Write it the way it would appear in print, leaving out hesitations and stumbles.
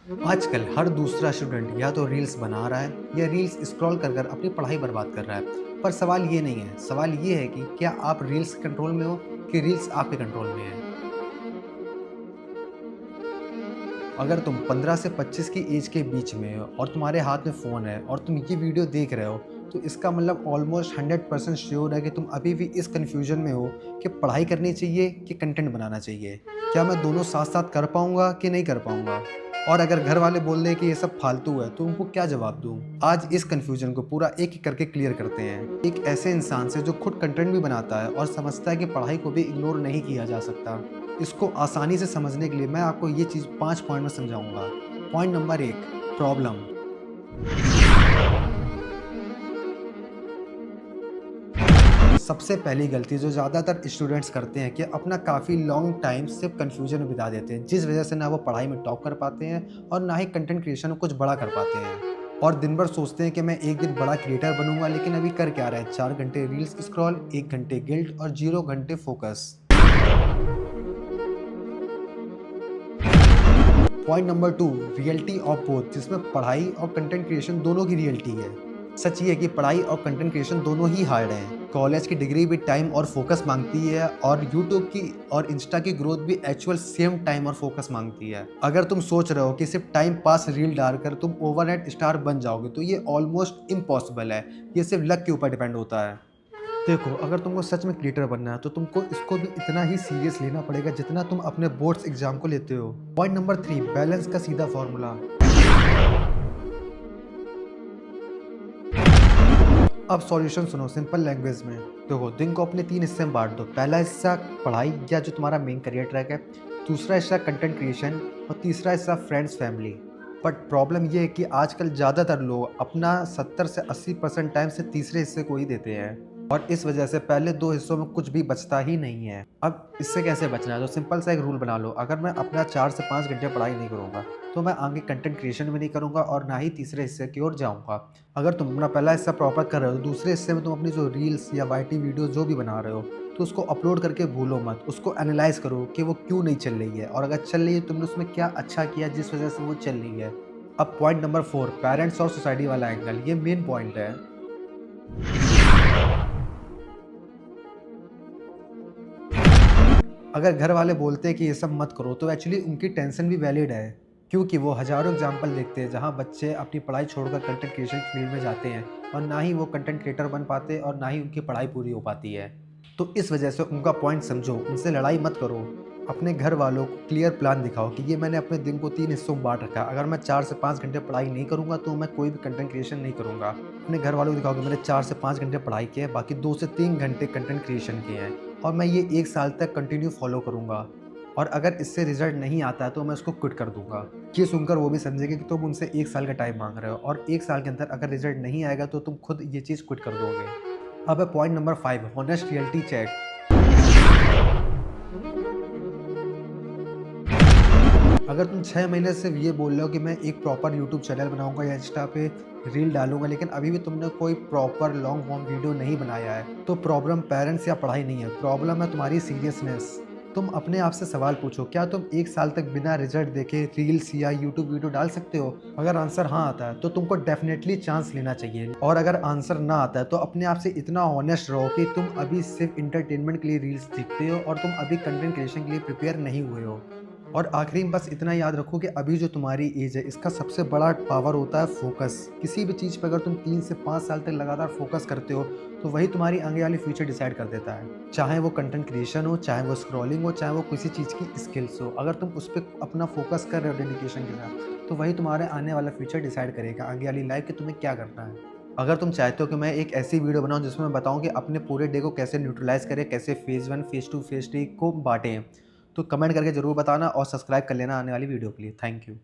आजकल हर दूसरा स्टूडेंट या तो रील्स बना रहा है या रील्स स्क्रॉल कर कर अपनी पढ़ाई बर्बाद कर रहा है। पर सवाल ये नहीं है, सवाल ये है कि क्या आप रील्स कंट्रोल में हो कि रील्स आपके कंट्रोल में है। अगर तुम 15 से 25 की एज के बीच में हो और तुम्हारे हाथ में फ़ोन है और तुम ये वीडियो देख रहे हो, तो इसका मतलब ऑलमोस्ट 100% श्योर है कि तुम अभी भी इस कन्फ्यूजन में हो कि पढ़ाई करनी चाहिए कि कंटेंट बनाना चाहिए। क्या मैं दोनों साथ साथ कर पाऊंगा कि नहीं कर पाऊंगा? और अगर घर वाले बोल दें कि ये सब फालतू है, तो उनको क्या जवाब दूं? आज इस कन्फ्यूजन को पूरा एक एक करके क्लियर करते हैं, एक ऐसे इंसान से जो खुद कंटेंट भी बनाता है और समझता है कि पढ़ाई को भी इग्नोर नहीं किया जा सकता। इसको आसानी से समझने के लिए मैं आपको ये चीज़ 5 पॉइंट में समझाऊँगा। Point number 1, problem. सबसे पहली गलती जो ज़्यादातर स्टूडेंट्स करते हैं कि अपना काफ़ी लॉन्ग टाइम सिर्फ कन्फ्यूजन में बिता देते हैं, जिस वजह से ना वो पढ़ाई में टॉप कर पाते हैं और ना ही कंटेंट क्रिएशन में कुछ बड़ा कर पाते हैं। और दिन भर सोचते हैं कि मैं एक दिन बड़ा क्रिएटर बनूँगा, लेकिन अभी कर क्या रहे हैं? 4 घंटे रील्स स्क्रॉल, 1 घंटे गिल्ट और 0 घंटे focus. Point number 2, reality of both, जिसमें पढ़ाई और कंटेंट क्रिएशन दोनों की रियलिटी है। सच ये है कि पढ़ाई और कंटेंट क्रिएशन दोनों ही हार्ड हैं। कॉलेज की डिग्री भी टाइम और फोकस मांगती है और यूट्यूब की और इंस्टा की ग्रोथ भी एक्चुअल सेम टाइम और फोकस मांगती है। अगर तुम सोच रहे हो कि सिर्फ टाइम पास रील डालकर तुम ओवरनाइट स्टार बन जाओगे, तो ये ऑलमोस्ट इम्पॉसिबल है। ये सिर्फ लक के ऊपर डिपेंड होता है। देखो, अगर तुमको सच में क्रिएटर बनना है तो तुमको इसको भी इतना ही सीरियस लेना पड़ेगा जितना तुम अपने बोर्ड्स एग्जाम को लेते हो। पॉइंट नंबर 3, बैलेंस का सीधा फॉर्मूला। अब सॉल्यूशन सुनो सिंपल लैंग्वेज में। देखो, दिन को अपने 3 हिस्से में बांट दो। पहला हिस्सा पढ़ाई या जो तुम्हारा मेन करियर ट्रैक है, दूसरा हिस्सा कंटेंट क्रिएशन और तीसरा हिस्सा फ्रेंड्स फैमिली। बट प्रॉब्लम ये है कि आजकल ज़्यादातर लोग अपना 70 से 80% टाइम से तीसरे हिस्से को ही देते हैं और इस वजह से पहले 2 हिस्सों में कुछ भी बचता ही नहीं है। अब इससे कैसे बचना है? तो सिंपल सा एक रूल बना लो। अगर मैं अपना 4 से 5 घंटे पढ़ाई नहीं करूँगा, तो मैं आगे कंटेंट क्रिएशन भी नहीं करूँगा और ना ही तीसरे हिस्से की ओर जाऊँगा। अगर तुम अपना पहला हिस्सा प्रॉपर कर रहे हो, तो दूसरे हिस्से में तुम अपनी जो रील्स या वाईटी वीडियो जो भी बना रहे हो, तो उसको अपलोड करके भूलो मत। उसको एनालाइज़ करो कि वो क्यों नहीं चल रही है और अगर चल रही है तुमने उसमें क्या अच्छा किया जिस वजह से वो चल रही है। अब पॉइंट नंबर 4, पेरेंट्स और सोसाइटी वाला एंगल, ये मेन पॉइंट है। अगर घर वाले बोलते हैं कि ये सब मत करो, तो एक्चुअली उनकी टेंशन भी वैलिड है, क्योंकि वो हज़ारों एग्जाम्पल देखते हैं जहाँ बच्चे अपनी पढ़ाई छोड़कर कंटेंट क्रिएशन फील्ड में जाते हैं और ना ही वो कंटेंट क्रिएटर बन पाते और ना ही उनकी पढ़ाई पूरी हो पाती है। तो इस वजह से उनका पॉइंट समझो, उनसे लड़ाई मत करो। अपने घर वालों को क्लियर प्लान दिखाओ कि ये मैंने अपने दिन को 3 हिस्सों में बाँट रखा है। अगर मैं 4 से 5 घंटे पढ़ाई नहीं करूँगा, तो मैं कोई भी कंटेंट क्रिएशन नहीं करूँगा। अपने घर वालों को दिखाओ कि मैंने 4 से 5 घंटे पढ़ाई किए हैं, बाकी 2 से 3 घंटे कंटेंट क्रिएशन किए हैं और मैं ये 1 साल तक कंटिन्यू फॉलो करूँगा और अगर इससे रिज़ल्ट नहीं आता है, तो मैं उसको क्विट कर दूँगा। ये सुनकर वो भी समझेंगे कि तुम उनसे 1 साल का टाइम माँग रहे हो और 1 साल के अंदर अगर रिज़ल्ट नहीं आएगा, तो तुम खुद ये चीज़ क्विट कर दोगे। अब है point number 5, honest reality check. अगर तुम 6 महीने से ये बोल रहे हो कि मैं एक प्रॉपर यूट्यूब चैनल बनाऊँगा या इंस्टा पे रील डालूँगा, लेकिन अभी भी तुमने कोई प्रॉपर लॉन्ग फॉर्म वीडियो नहीं बनाया है, तो प्रॉब्लम पेरेंट्स या पढ़ाई नहीं है, प्रॉब्लम है तुम्हारी सीरियसनेस। तुम अपने आप से सवाल पूछो, क्या तुम 1 साल तक बिना रिजल्ट देखे रील्स या यूट्यूब वीडियो डाल सकते हो? अगर आंसर हाँ आता है, तो तुमको डेफिनेटली चांस लेना चाहिए और अगर आंसर ना आता है, तो अपने आप से इतना ऑनेस्ट रहो कि तुम अभी सिर्फ इंटरटेनमेंट के लिए रील्स देखते हो और तुम अभी कंटेंट क्रिएशन के लिए प्रिपेयर नहीं हुए हो। और आखिरी में बस इतना याद रखो कि अभी जो तुम्हारी एज है, इसका सबसे बड़ा पावर होता है फोकस। किसी भी चीज़ पर अगर तुम 3 से 5 साल तक लगातार फोकस करते हो, तो वही तुम्हारी आगे वाली फ्यूचर डिसाइड कर देता है। चाहे वो कंटेंट क्रिएशन हो, चाहे वो स्क्रॉलिंग हो, चाहे वो किसी चीज़ की स्किल्स हो। अगर तुम उस पर अपना फोकस कर रहे हो डेडिकेशन के साथ, तो वही तुम्हारे आने वाला फ्यूचर डिसाइड करेगा आगे वाली लाइफ कि तुम्हें क्या करना है। अगर तुम चाहते हो कि मैं एक ऐसी वीडियो बनाऊं जिसमें मैं बताऊं कि अपने पूरे डे को कैसे न्यूट्रलाइज करें, कैसे फेज़ 1, फेज़ 2, फेज़ 3 को बांटें, तो कमेंट करके ज़रूर बताना और सब्सक्राइब कर लेना आने वाली वीडियो के लिए। Thank you.